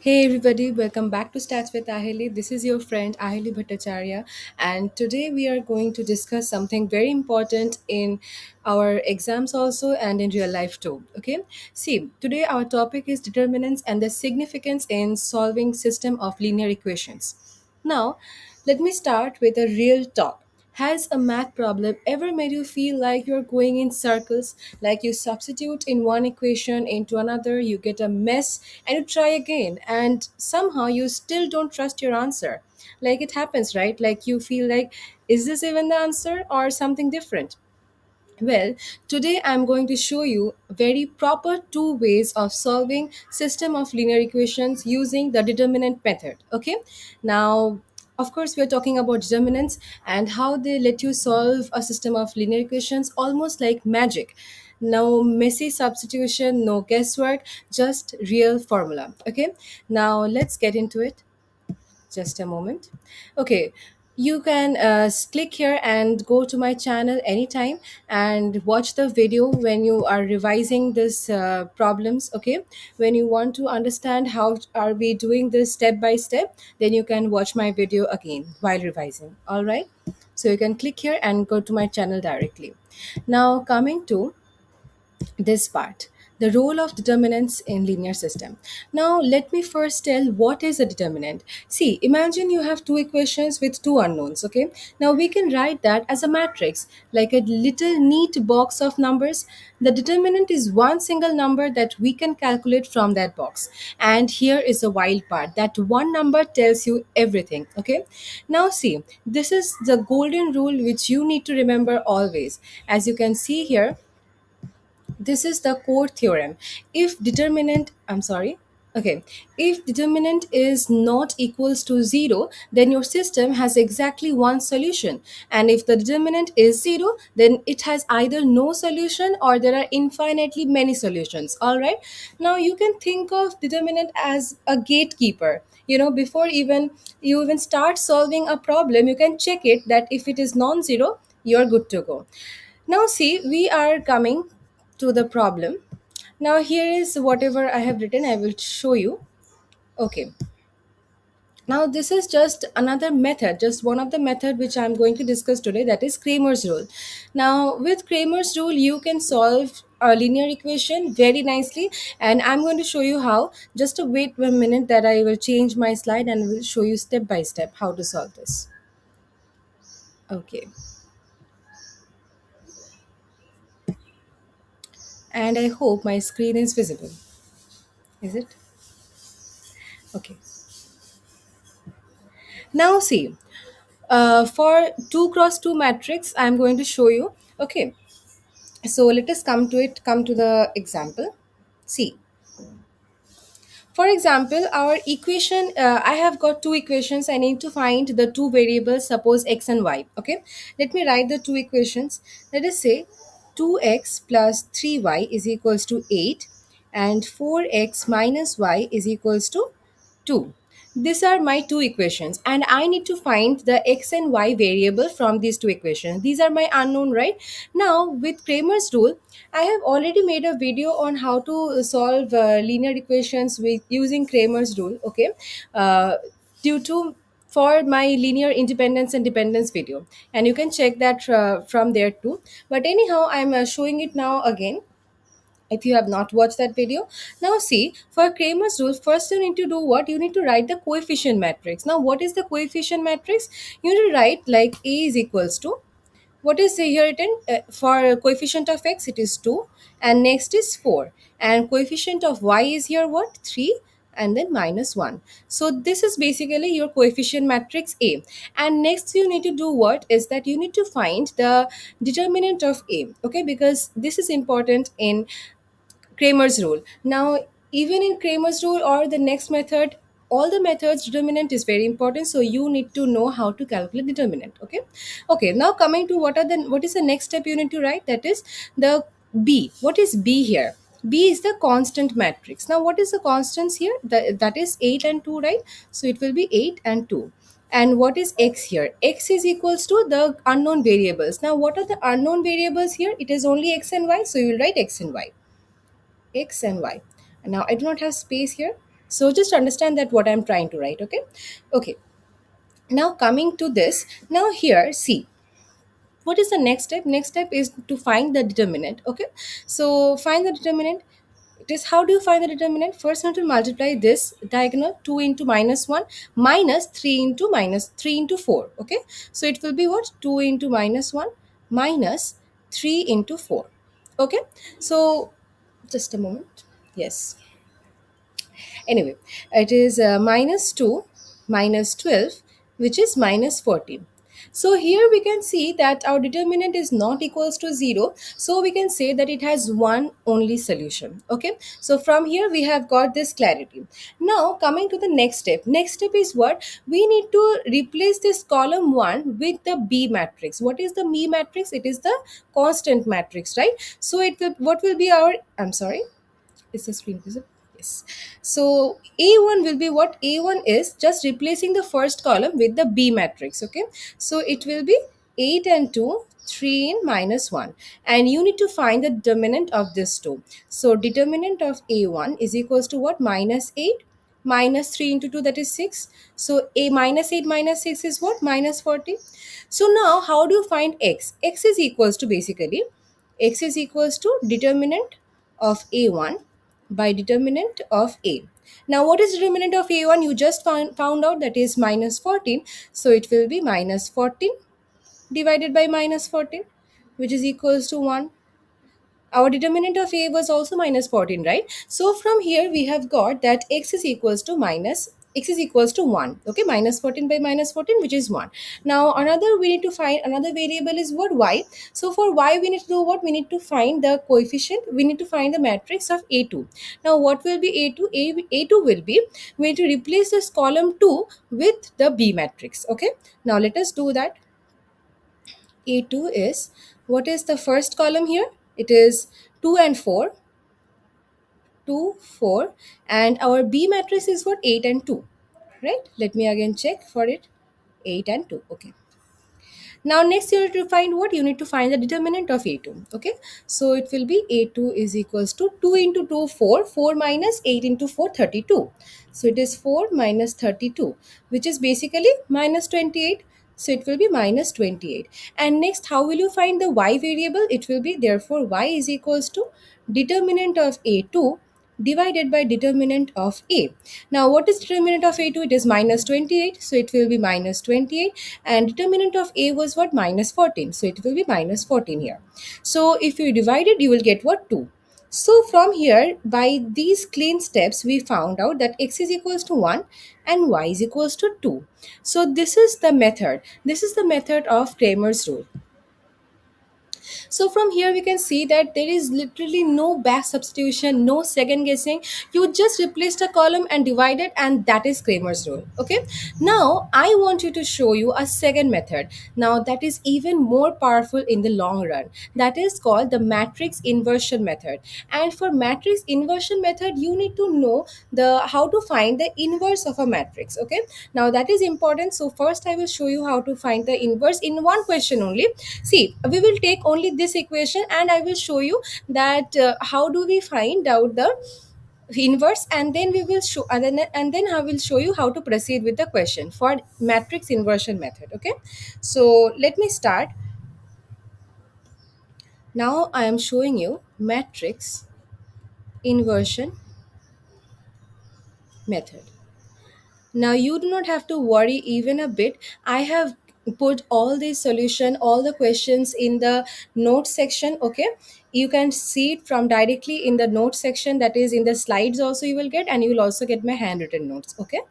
Hey everybody, welcome back to Stats with Ahili. This is your friend Ahili Bhattacharya, and today we are going to discuss something very important in our exams also and in real life too. Okay, see, today our topic is determinants and the significance in solving system of linear equations. Now, let me start with a real talk. Has a math problem ever made you feel like you're going in circles? Like you substitute in one equation into another, you get a mess, and you try again, and somehow you still don't trust your answer? Like it happens, right? Like you feel like, is this even the answer or something different? Well, today I'm going to show you very proper two ways of solving system of linear equations using the determinant method. Okay? Now, of course, we're talking about determinants and how they let you solve a system of linear equations almost like magic. No messy substitution, no guesswork, just real formula. Okay? Now, let's get into it. Just a moment. Okay, you can click here and go to my channel anytime and watch the video when you are revising this problems. Okay, when you want to understand how are we doing this step by step, then you can watch my video again while revising. All right, so you can click here and go to my channel directly. Now coming to this part, the role of determinants in linear system. Now let me first tell what is a determinant. See, imagine you have two equations with two unknowns. Okay, now we can write that as a matrix, like a little neat box of numbers. The determinant is one single number that we can calculate from that box, and here is the wild part, that one number tells you everything. Okay, now see, this is the golden rule which you need to remember always. As you can see here, this is the core theorem. If determinant, I'm sorry, okay, if determinant is not equals to 0, then your system has exactly one solution. And if the determinant is 0, then it has either no solution or there are infinitely many solutions. All right. Now you can think of determinant as a gatekeeper. Before you even start solving a problem, you can check it that if it is non-zero, you're good to go. Now, see, we are coming to the problem. Now, here is whatever I have written, I will show you. Okay. Now, this is just another method, just one of the method which I'm going to discuss today, that is Kramer's rule. Now, with Kramer's rule, you can solve a linear equation very nicely, and I'm going to show you how. Just wait 1 minute that I will change my slide and will show you step by step how to solve this. Okay. And I hope my screen is visible. Is it? Okay. Now see, for 2 cross 2 matrix, I'm going to show you. Okay, so let us come to the example. See, for example, our equation, I have got two equations. I need to find the two variables, suppose x and y. Okay, let me write the two equations. Let us say 2x plus 3y is equals to 8 and 4x minus y is equals to 2. These are my two equations, and I need to find the x and y variable from these two equations. These are my unknown, right? Now, with Kramer's rule, I have already made a video on how to solve linear equations with using Kramer's rule. Okay, due to for my linear independence and dependence video, and you can check that from there too. But anyhow, I'm showing it now again if you have not watched that video. Now see, for Kramer's rule, first you need to do what? You need to write the coefficient matrix. Now what is the coefficient matrix? You need to write like A is equals to, what is here written, for coefficient of x it is 2, and next is 4, and coefficient of y is here what? 3, and then minus 1. So this is basically your coefficient matrix A. And next you need to do what is that you need to find the determinant of A. Okay, because this is important in Kramer's rule. Now, even in Kramer's rule or the next method, all the methods determinant is very important. So you need to know how to calculate determinant. Okay. Okay. Now coming to what is the next step you need to write? That is the B. What is B here? B is the constant matrix. Now, what is the constants here? That is 8 and 2, right? So it will be 8 and 2. And what is x here? X is equals to the unknown variables. Now, what are the unknown variables here? It is only x and y. So you will write x and y, x and y. And now I do not have space here, So just understand that what I'm trying to write. Okay. Okay, now coming to this, now here see, what is the next step? Next step is to find the determinant. Okay, so find the determinant. It is, how do you find the determinant? First you have to multiply this diagonal, 2 into minus 1 minus 3 into minus 3 into 4. Okay, so it will be what, 2 into minus 1 minus 3 into 4. Okay, so just a moment. Yes, anyway, it is minus 2 minus 12, which is minus 14. So here we can see that our determinant is not equals to 0. So we can say that it has one only solution. Okay. So from here we have got this clarity. Now coming to the next step. Next step is what? We need to replace this column 1 with the B matrix. What is the B matrix? It is the constant matrix, right? So it will, what will be our, I'm sorry, is the screen visible? Yes. So A1 will be what? A1 is just replacing the first column with the B matrix. Okay. So it will be 8 and 2, 3 in minus 1. And you need to find the determinant of this 2. So determinant of A1 is equals to what? Minus 8 minus 3 into 2, that is 6. So a minus 8 minus 6 is what? Minus 40. So now how do you find x? X is equals to basically, x is equals to determinant of a1 by determinant of a. Now what is determinant of a1? You just found out, that is minus 14. So it will be minus 14 divided by minus 14, which is equals to 1. Our determinant of a was also minus 14, right? So from here we have got that x is equals to minus, x is equals to 1. Okay, minus 14 by minus 14, which is 1. Now another, we need to find another variable is what? Y. So for y we need to do what? We need to find the coefficient, we need to find the matrix of a2. Now what will be a2? A2 will be, we need to replace this column 2 with the B matrix. Okay, now let us do that. A2 is, what is the first column here? It is 2 and 4, 2, 4, and our B matrix is what? 8 and 2, right? Let me again check for it. 8 and 2. Okay. Now next you need to find what? You need to find the determinant of A2. Okay. So it will be A2 is equals to 2 into 2, 4. 4 minus 8 into 4, 32. So it is 4 minus 32, which is basically minus 28. So it will be minus 28. And next, how will you find the y variable? It will be, therefore y is equals to determinant of A2 divided by determinant of A. Now what is determinant of A2? It is minus 28. So it will be minus 28. And determinant of A was what? Minus 14. So it will be minus 14 here. So if you divide it, you will get what? 2. So from here, by these clean steps, we found out that x is equals to 1 and y is equals to 2. So this is the method. This is the method of Cramer's rule. So from here we can see that there is literally no back substitution, no second guessing. You just replace the column and divide it, and that is Cramer's rule. Okay. Now I want you to show you a second method. Now that is even more powerful in the long run. That is called the matrix inversion method. And for matrix inversion method, you need to know the how to find the inverse of a matrix. Okay. Now that is important. So first I will show you how to find the inverse in one question only. See, we will take only this equation and I will show you that how do we find out the inverse, and then we will show, and then I will show you how to proceed with the question for matrix inversion method. Okay, so let me start. Now I am showing you matrix inversion method. Now you do not have to worry even a bit. I have put all the solution, all the questions in the note section. Okay, you can see it from directly in the note section, that is in the slides also you will get, and you will also get my handwritten notes. Okay.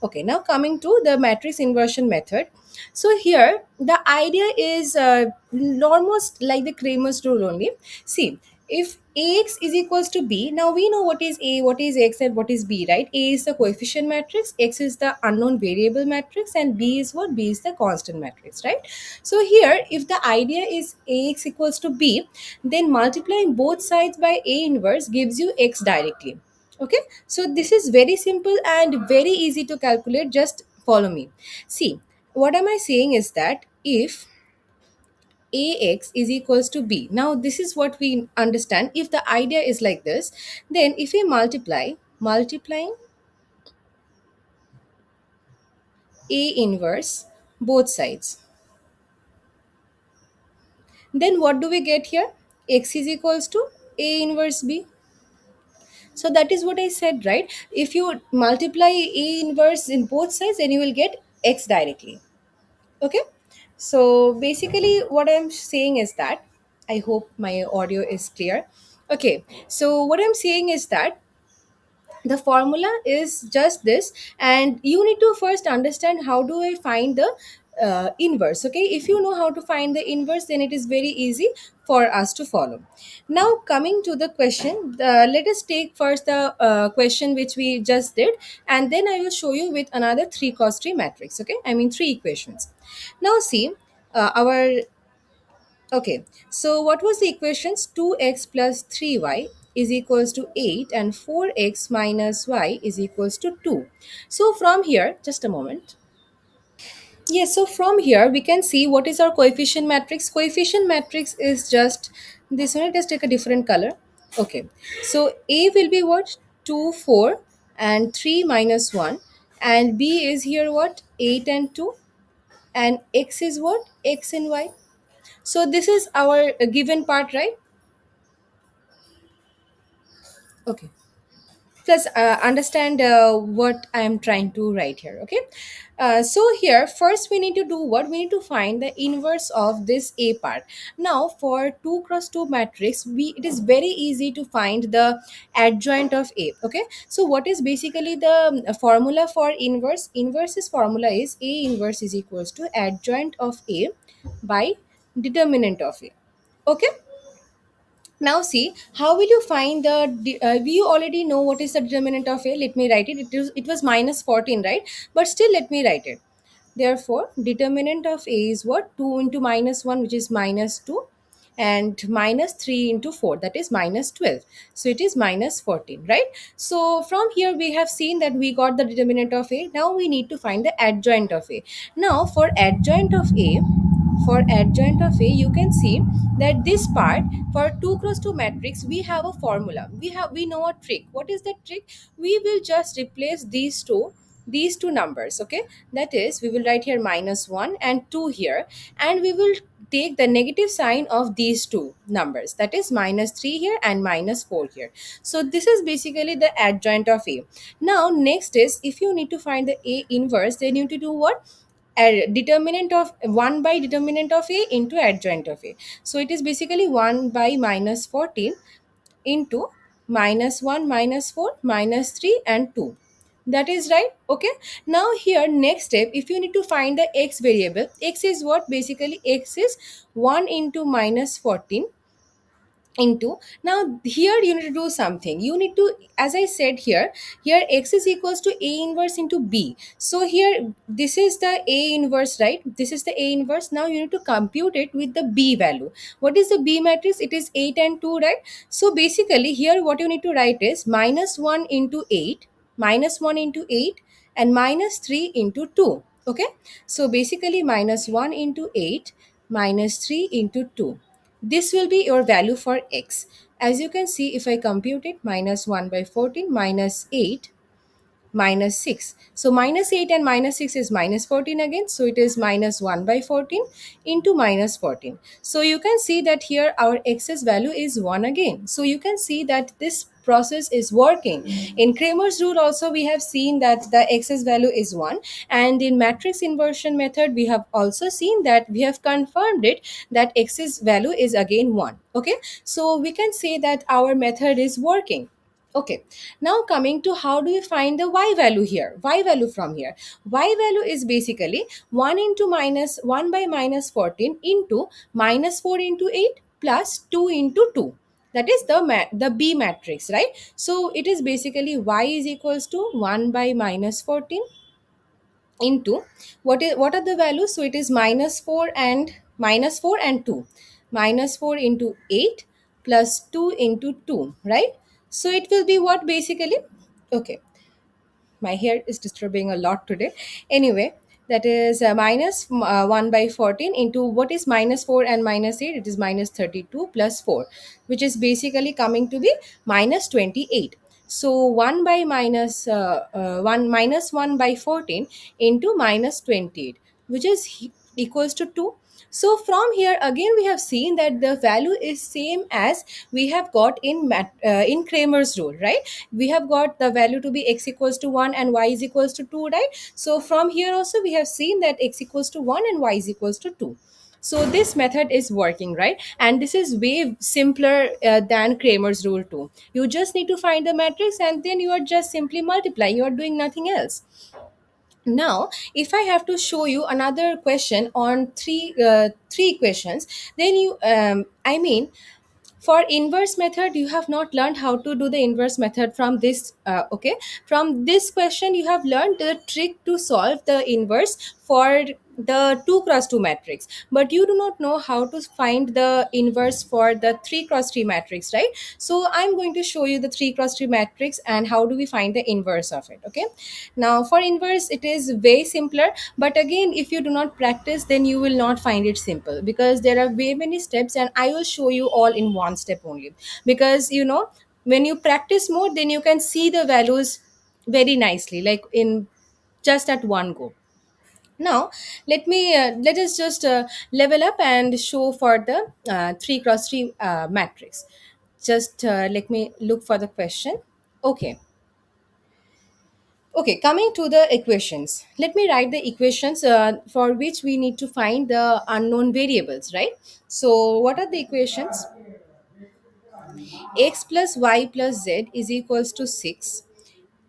Okay, now coming to the matrix inversion method. So here the idea is almost like the Cramer's rule only. See, if ax is equals to b, now we know what is a, what is x, and what is b, right? A is the coefficient matrix, x is the unknown variable matrix, and b is what? B is the constant matrix, right? So here if the idea is ax equals to b, then multiplying both sides by a inverse gives you x directly. Okay, so this is very simple and very easy to calculate. Just follow me. See, what am I saying is that if ax is equals to b, now this is what we understand. If the idea is like this, then if we multiplying A inverse both sides. Then what do we get here? X is equals to A inverse B. So that is what I said, right? If you multiply A inverse in both sides, then you will get X directly. Okay. So basically, what I'm saying is that I hope my audio is clear. Okay. So what I'm saying is that the formula is just this, and you need to first understand how do I find the inverse. Okay, if you know how to find the inverse, then it is very easy for us to follow. Now coming to the question, let us take first the question which we just did, and then I will show you with another 3 cos 3 matrix. Okay, I mean 3 equations. Now see, our okay, so what was the equations? 2x plus 3y is equals to 8 and 4x minus y is equals to 2. So from here, just a moment. Yes, so from here we can see what is our coefficient matrix. Coefficient matrix is just this one. Let us take a different color. Okay, so A will be what? 2, 4 and 3 minus 1, and B is here what? 8 and 2, and X is what? X and Y. So this is our given part, right? Okay. Plus, understand what I am trying to write here. Okay. So here, first we need to do what? We need to find the inverse of this A part. Now, for 2 cross 2 matrix, it is very easy to find the adjoint of A. Okay. So what is basically the formula for inverse? Inverse's formula is A inverse is equals to adjoint of A by determinant of A. Okay. Now see, how will you find we already know what is the determinant of A. Let me write it. It was minus 14, right? But still let me write it. Therefore, determinant of A is what? 2 into minus 1, which is minus 2, and minus 3 into 4, that is minus 12. So it is minus 14, right? So from here we have seen that we got the determinant of A. Now we need to find the adjoint of A. Now for adjoint of A, you can see that this part, for 2 cross 2 matrix, we have a formula. We know a trick. What is that trick? We will just replace these two numbers. Okay, that is, we will write here minus 1 and 2 here, and we will take the negative sign of these two numbers, that is minus 3 here and minus 4 here. So this is basically the adjoint of A. Now next is, if you need to find the A inverse, then you need to do what? Determinant of 1 by determinant of A into adjoint of A. So it is basically 1 by minus 14 into minus 1 minus 4 minus 3 and 2. That is right. Okay, now here next step, if you need to find the x variable, x is what? Basically x is 1 into minus 14 into, now here you need to do something. You need to, as I said here x is equals to A inverse into B. So here this is the A inverse, right? This is the A inverse. Now you need to compute it with the B value. What is the B matrix? It is 8 and 2, right? So basically here what you need to write is minus 1 into 8, minus 1 into 8, and minus 3 into 2. Okay, so basically minus 1 into 8 minus 3 into 2. This will be your value for x. As you can see, if I compute it, minus 1 by 14 minus 8 minus 6. So minus 8 and minus 6 is minus 14 again. So it is minus 1 by 14 into minus 14. So you can see that here our x's value is 1 again. So you can see that this process is working. In Kramer's rule also we have seen that the x's value is 1, and in matrix inversion method we have also seen that we have confirmed it that x's value is again 1. Okay, so we can say that our method is working. Okay, now coming to how do you find the y value here? Y value from here. Y value is basically 1 into minus 1 by minus 14 into minus 4 into 8 plus 2 into 2. That is the B matrix, right? So it is basically y is equals to 1 by minus 14 into, what are the values? So it is minus 4 and 2. Minus 4 into 8 plus 2 into 2, right? So it will be what basically? Okay, my hair is disturbing a lot today. Anyway, that is minus 1 by 14 into, what is minus 4 and minus 8? It is minus 32 plus 4, which is basically coming to be minus 28. So 1 by minus 1 minus 1 by 14 into minus 28, which is equals to 2. So from here again we have seen that the value is same as we have got in Kramer's rule, right? We have got the value to be x equals to 1 and y is equals to 2, right? So from here also we have seen that x equals to 1 and y is equals to 2. So this method is working, right? And this is way simpler than Kramer's rule too. You just need to find the matrix and then you are just simply multiplying. You are doing nothing else. Now if I have to show you another question on three questions, then you I mean, for inverse method you have not learned how to do the inverse method from this okay, from this question you have learned the trick to solve the inverse for the 2 cross 2 matrix, but you do not know how to find the inverse for the 3 cross 3 matrix, right? So I'm going to show you the 3 cross 3 matrix and how do we find the inverse of it. Okay, now for inverse it is way simpler, but again if you do not practice then you will not find it simple, because there are way many steps and I will show you all in one step only. Because you know, when you practice more then you can see the values very nicely, like in just at one go. Now let us just level up and show for the 3 cross 3 matrix. Just let me look for the question. Okay. Okay, coming to the equations. Let me write the equations for which we need to find the unknown variables, right? So, what are the equations? X plus y plus z is equals to 6.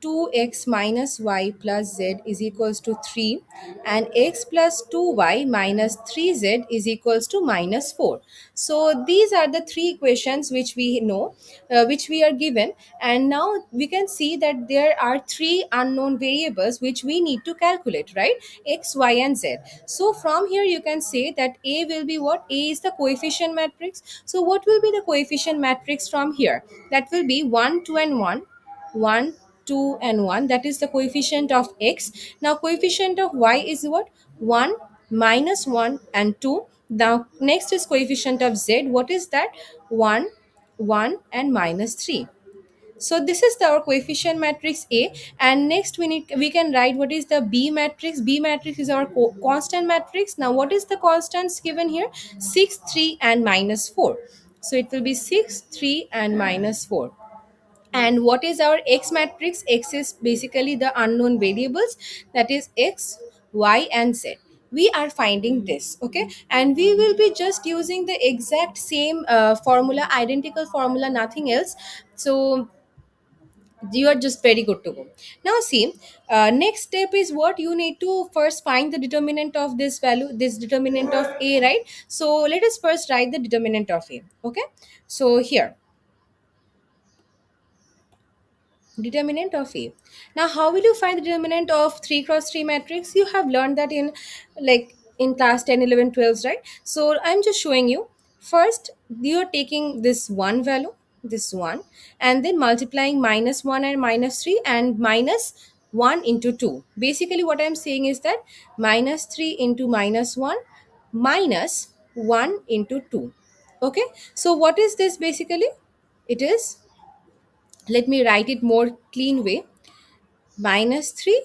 2x minus y plus z is equals to 3, and x plus 2y minus 3z is equals to minus 4. So these are the three equations which we know, which we are given, and now we can see that there are three unknown variables which we need to calculate, right? X, y and z. So from here you can say that A will be what? A is the coefficient matrix. So what will be the coefficient matrix from here? That will be 1, 2 and 1, 1, 2 and 1. That is the coefficient of x. Now coefficient of y is what? 1, minus 1 and 2. Now next is coefficient of z. What is that? 1, 1 and minus 3. So this is our coefficient matrix A, and next we can write what is the B matrix. B matrix is our constant matrix. Now what is the constants given here? 6, 3 and minus 4. So it will be 6, 3 and minus 4. And what is our X matrix? X is basically the unknown variables, that is x, y and z. We are finding this, okay, and we will be just using the exact same formula, identical formula, nothing else. So you are just very good to go. Now see, next step is what? You need to first find the determinant of this value, this determinant of A, right? So let us first write the determinant of A. Okay, so here, determinant of A. Now how will you find the determinant of 3 cross 3 matrix? You have learned that in, like, in class 10, 11, 12, right? So I'm just showing you. First you are taking this one value, this one, and then multiplying minus 1 and minus 3 and minus 1 into 2. Basically what I'm saying is that minus 3 into minus 1 minus 1 into 2. Okay, so what is this basically? It is, let me write it more clean way, minus 3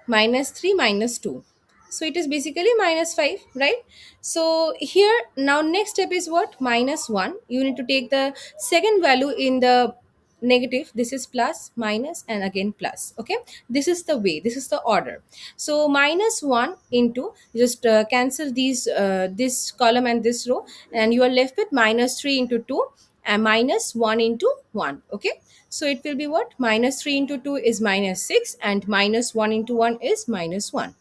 minus 3 minus 2. So it is basically minus 5, right? So here now next step is what? Minus 1. You need to take the second value in the negative. This is plus, minus and again plus. Okay, this is the way, this is the order. So minus 1 into, just cancel these this column and this row, and you are left with minus 3 into 2 and minus 1 into 1. Okay, so it will be what? Minus 3 into 2 is minus 6 and minus 1 into 1 is minus 1.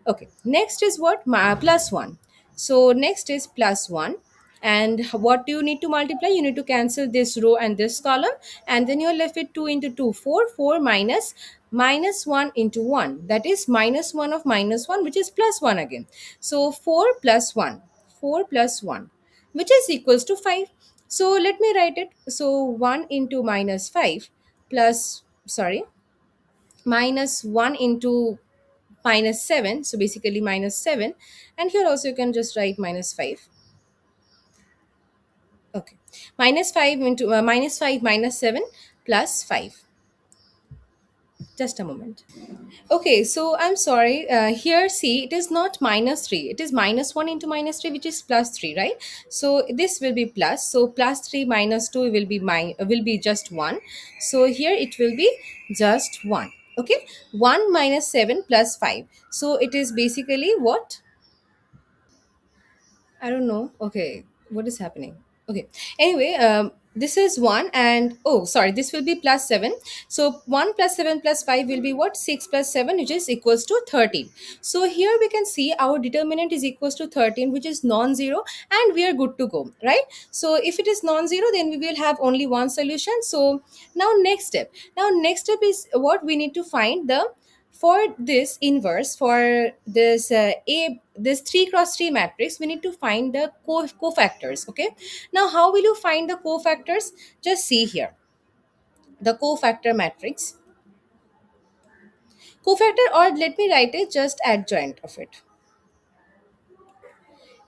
Okay, next is what? Plus 1. So next is plus 1. And what do you need to multiply? You need to cancel this row and this column, and then you're left with 2 into 2, 4. 4 minus minus 1 into 1. That is minus 1 of minus 1, which is plus 1 again. So 4 plus 1. 4 plus 1, which is equals to 5. So let me write it. So 1 into minus 5 plus, sorry, minus 1 into minus 7, so basically minus 7, and here also you can just write minus 5. Okay, minus 5 into minus 5 minus 7 plus 5. Just a moment. Okay, so I'm sorry. Here, see, it is not minus 3. It is minus 1 into minus 3, which is plus 3, right? So this will be plus. So plus 3 minus 2 will be just 1. So here it will be just 1. Okay, 1 minus 7 plus 5. So it is basically what? I don't know. Okay, what is happening? Okay. Anyway, this is 1 and oh, sorry, this will be plus 7. So 1 plus 7 plus 5 will be what? 6 plus 7, which is equals to 13. So here we can see our determinant is equals to 13, which is non-zero, and we are good to go, right? So if it is non-zero, then we will have only one solution. So now next step. Now next step is what we need to find the for this inverse for this a this 3 cross 3 matrix. We need to find the cofactors. Okay, now how will you find the cofactors? Just see here the cofactor matrix, cofactor, or let me write it just adjoint of it.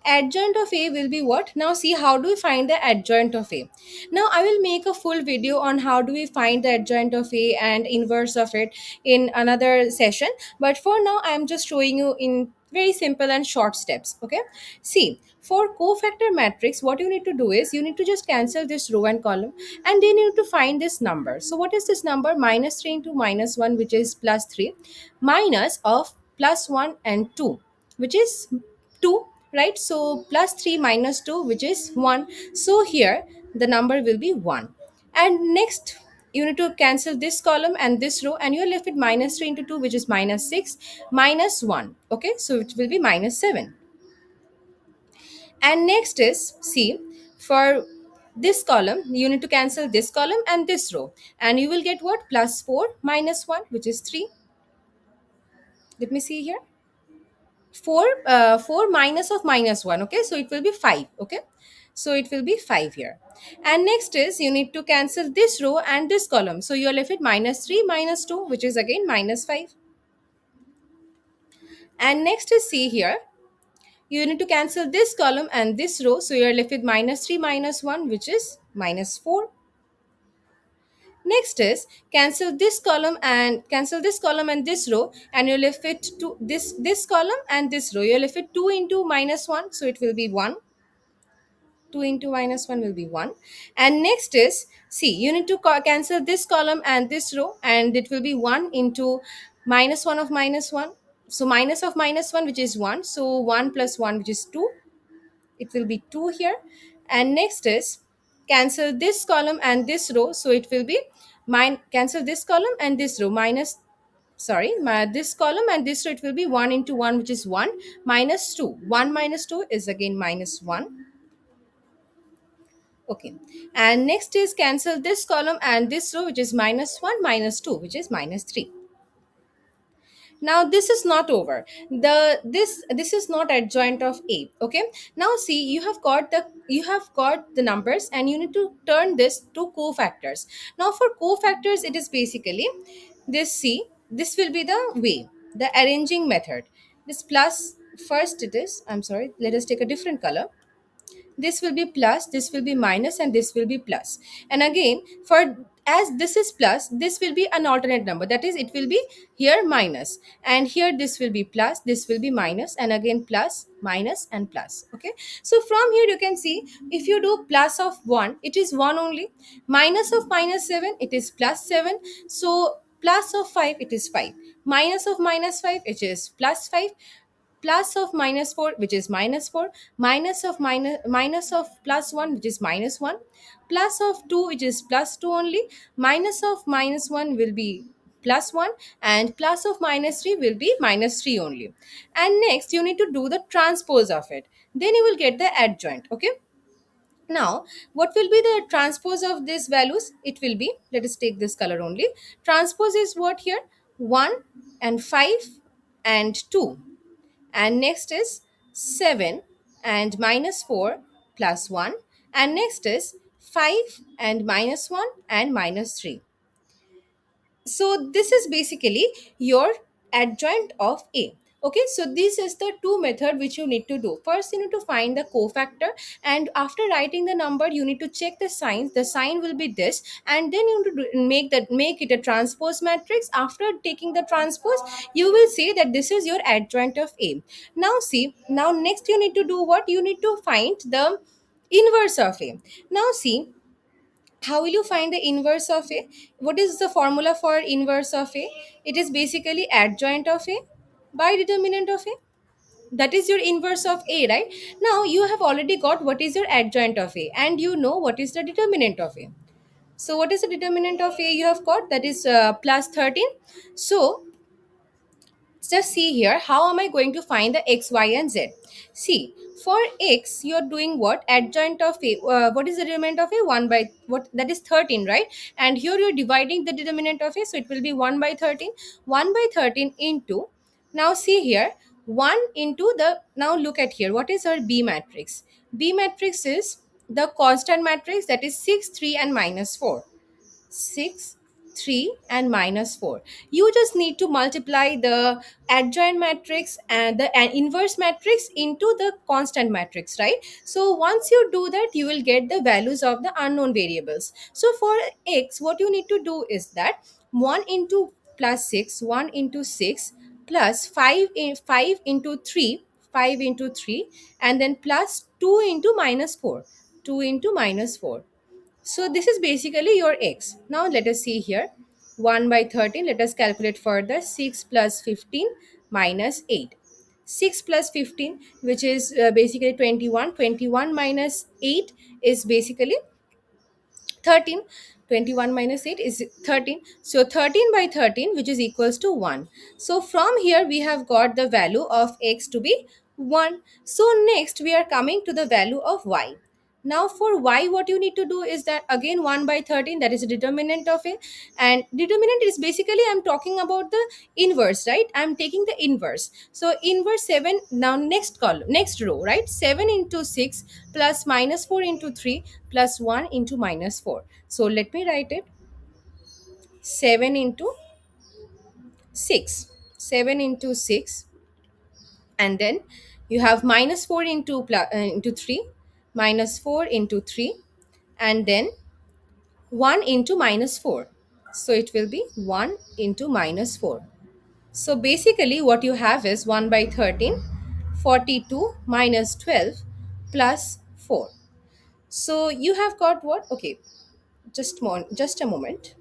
Adjoint of a will be what? Now see, how do we find the adjoint of a? Now I will make a full video on how do we find the adjoint of a and inverse of it in another session, but for now I am just showing you in very simple and short steps. Okay, see, for cofactor matrix, what you need to do is you need to just cancel this row and column, and then you need to find this number. So what is this number? Minus 3 into minus 1, which is plus 3, minus of plus 1 and 2, which is 2, right? So plus 3 minus 2, which is 1. So here the number will be 1. And next you need to cancel this column and this row, and you're left with minus 3 into 2, which is minus 6, minus 1. Okay, so it will be minus 7. And next is, see, for this column you need to cancel this column and this row, and you will get what? Plus 4 minus 1, which is 3. Let me see here. 4 minus of minus 1. Okay, so it will be 5. Okay, so it will be 5 here. And next is you need to cancel this row and this column, so you're left with minus 3 minus 2, which is again minus 5. And next is, see here, you need to cancel this column and this row, so you're left with minus 3 minus 1, which is minus 4. Next is cancel this column and this row, and you're left with this column and this row, you're left with 2 into minus 1, so it will be 1. 2 into minus 1 will be 1. And next is, see, you need to cancel this column and this row, and it will be 1 into minus 1 of minus 1. So minus of minus 1, which is 1. So 1 plus 1, which is 2. It will be 2 here. And next is cancel this column and this row. So it will be cancel this column and this row minus, sorry, this column and this row, it will be 1 into 1, which is 1, minus 2. 1 minus 2 is again minus 1. Okay, and next is cancel this column and this row, which is minus 1 minus 2, which is minus 3. Now this is not over. This is not adjoint of a. Okay, now see, you have got the numbers, and you need to turn this to cofactors. Now for cofactors, it is basically this. See, this will be the way, the arranging method. This plus, first it is, I'm sorry, let us take a different color. This will be plus, this will be minus, and this will be plus. And again, for as this is plus, this will be an alternate number, that is, it will be here minus, and here this will be plus, this will be minus, and again plus, minus, and plus. Okay, so from here you can see, if you do plus of 1, it is 1 only. Minus of minus 7, it is plus 7. So plus of 5, it is 5. Minus of minus 5, it is plus 5. Plus of minus 4, which is minus 4, minus of plus 1, which is minus 1, plus of 2, which is plus 2 only, minus of minus 1 will be plus 1, and plus of minus 3 will be minus 3 only. And next you need to do the transpose of it, then you will get the adjoint. Okay, now what will be the transpose of these values? It will be, let us take this color only. Transpose is what here? 1 and 5 and 2, and next is 7 and minus 4 plus 1, and next is 5 and minus 1 and minus 3. So this is basically your adjoint of a. Okay, so this is the two method which you need to do. First, you need to find the cofactor, and after writing the number, you need to check the signs. The sign will be this, and then you need to make it a transpose matrix. After taking the transpose, you will see that this is your adjoint of A. Now see, now next you need to do what? You need to find the inverse of A. Now see, how will you find the inverse of A? What is the formula for inverse of A? It is basically adjoint of A by determinant of A. That is your inverse of A, right? Now you have already got what is your adjoint of A, and you know what is the determinant of A. So what is the determinant of A you have got? That is plus 13. So just see here, how am I going to find the x, y, and z? See, for x you're doing what? Adjoint of A, what is the determinant of A? 1 by what? That is 13, right? And here you're dividing the determinant of A, so it will be 1 by 13. 1 by 13 into, now see here, 1 into the, now look at here, what is our B matrix? B matrix is the constant matrix, that is 6, 3, and minus 4. 6, 3, and minus 4. You just need to multiply the adjoint matrix and the inverse matrix into the constant matrix, right? So once you do that, you will get the values of the unknown variables. So for x, what you need to do is that 1 into plus 6, 1 into 6 plus 5 into 3, 5 into 3, and then plus 2 into minus 4, 2 into minus 4. So this is basically your x. Now let us see here. 1 by 13. Let us calculate further. 6 plus 15 minus 8. 6 plus 15, which is basically 21. 21 minus 8 is basically 13. 21 minus 8 is 13. So 13 by 13, which is equals to 1. So from here we have got the value of x to be 1. So next we are coming to the value of y. Now for y, what you need to do is that again 1 by 13, that is a determinant of it. And determinant is basically, I'm talking about the inverse, right? I'm taking the inverse. So inverse 7, now next column, next row, right? 7 into 6 plus minus 4 into 3 plus 1 into minus 4. So let me write it. 7 into 6. 7 into 6, and then you have minus 4 into 3, minus 4 into 3, and then 1 into minus 4. So it will be 1 into minus 4. So basically what you have is 1 by 13, 42 minus 12 plus 4. So you have got what? Okay, just a moment.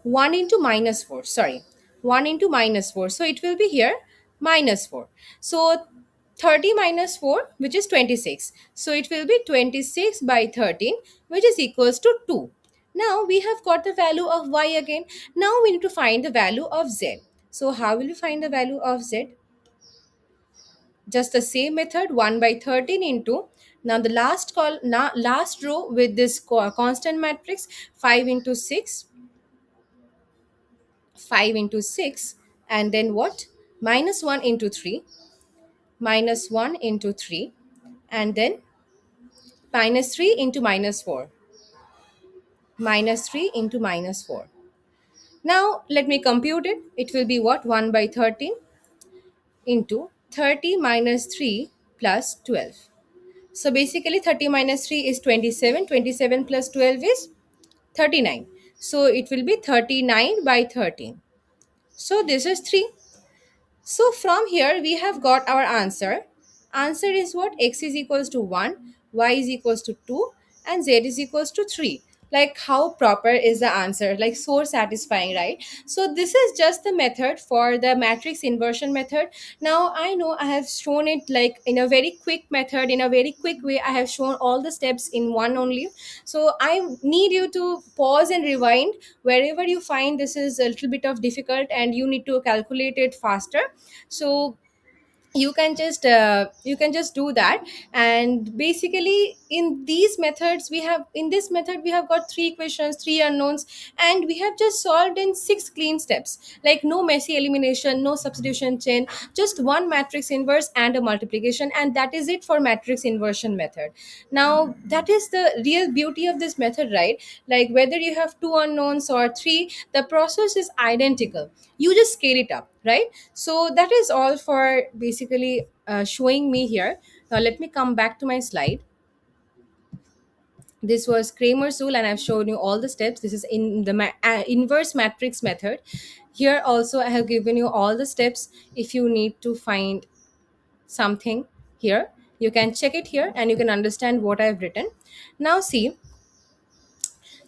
1 into minus 4, sorry, 1 into minus 4, so it will be here minus 4. So 30 minus 4, which is 26, so it will be 26 by 13, which is equals to 2. Now we have got the value of y again. Now we need to find the value of z. So how will you find the value of z? Just the same method, 1 by 13 into, now the last row with this constant matrix, 5 into 6, 5 into 6, and then what? Minus 1 into 3, minus 1 into 3, and then minus 3 into minus 4, minus 3 into minus 4. Now let me compute it. It will be what? 1 by 13 into 30 minus 3 plus 12. So basically 30 minus 3 is 27. 27 plus 12 is 39. So it will be 39 by 13. So this is 3. So from here we have got our answer. Answer is what? X is equals to 1, y is equals to 2, and z is equals to 3. Like how proper is the answer? Like so satisfying, right? So this is just the method for the matrix inversion method. Now I know I have shown it like in a very quick method, in a very quick way. I have shown all the steps in one only. So I need you to pause and rewind wherever you find this is a little bit of difficult and you need to calculate it faster. So you can just do that. And basically in this method we have got three equations, three unknowns, and we have just solved in six clean steps, like no messy elimination, no substitution chain, just one matrix inverse and a multiplication, and that is it for matrix inversion method. Now that is the real beauty of this method, right? Like whether you have two unknowns or three, the process is identical. You just scale it up, right? So that is all for basically showing me here. Now let me come back to my slide. This was Kramer's rule, and I've shown you all the steps. This is in the inverse matrix method. Here also I have given you all the steps. If you need to find something here, you can check it here and you can understand what I've written. Now see,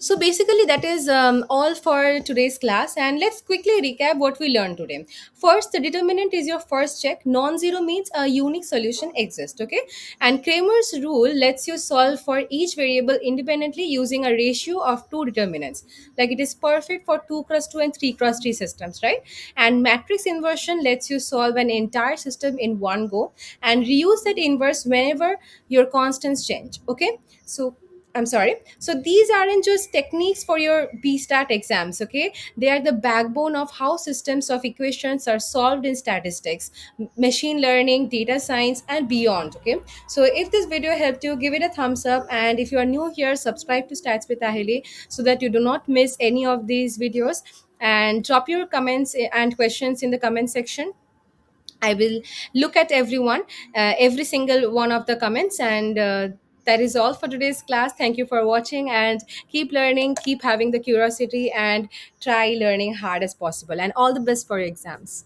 so basically, that is all for today's class. And let's quickly recap what we learned today. First, the determinant is your first check. Non-zero means a unique solution exists. Okay, and Kramer's rule lets you solve for each variable independently using a ratio of two determinants. Like it is perfect for 2 cross 2 and 3 cross 3 systems, right? And matrix inversion lets you solve an entire system in one go and reuse that inverse whenever your constants change. Okay, so I'm sorry. So these aren't just techniques for your BStat exams, okay? They are the backbone of how systems of equations are solved in statistics, machine learning, data science, and beyond, okay? So if this video helped you, give it a thumbs up. And if you are new here, subscribe to Stats with Ahili so that you do not miss any of these videos. And drop your comments and questions in the comment section. I will look at every single one of the comments. And that is all for today's class. Thank you for watching, and keep learning, keep having the curiosity, and try learning hard as possible. And all the best for your exams.